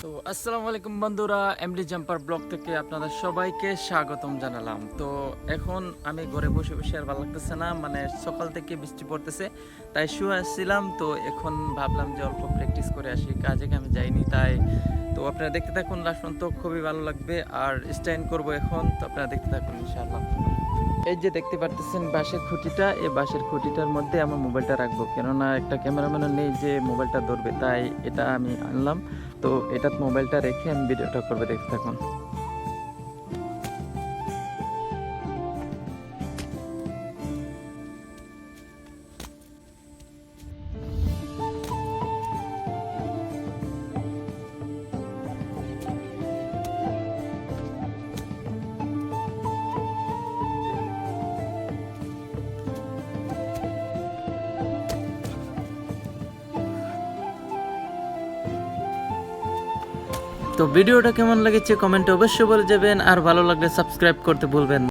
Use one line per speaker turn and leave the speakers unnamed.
তো আসসালামু আলাইকুম বন্ধুরা, এমডি জাম্পার ব্লগ থেকে আপনাদের সবাইকে স্বাগতম জানালাম। তো এখন আমি ঘরে বসে বসে আর ভালো লাগতেছে না, মানে সকাল থেকে বৃষ্টি পড়তেছে, তাই শুয়ে আসছিলাম। তো এখন ভাবলাম যে অল্প প্র্যাকটিস করে আসি, কাজে আমি যাইনি তাই। তো আপনারা দেখতে থাকুন, লাস্ট পর্যন্ত খুবই ভালো লাগবে। আর স্ট্যান্ড করব এখন, তো আপনারা দেখতে থাকুন ইনশাআল্লাহ। এই যে দেখতে পারতেছেন বাঁশের খুঁটিটা, এই বাঁশের খুঁটিটার মধ্যে আমার মোবাইলটা রাখবো, কেননা একটা ক্যামেরাম্যানও নেই যে মোবাইলটা ধরবে, তাই এটা আমি আনলাম। তো এটাত মোবাইলটা রেখে আমি ভিডিওটা করবে, দেখতে থাকুন। তো ভিডিওটা কেমন লেগেছে কমেন্টে অবশ্যই বলে যাবেন, আর ভালো লাগলে সাবস্ক্রাইব করতে ভুলবেন না।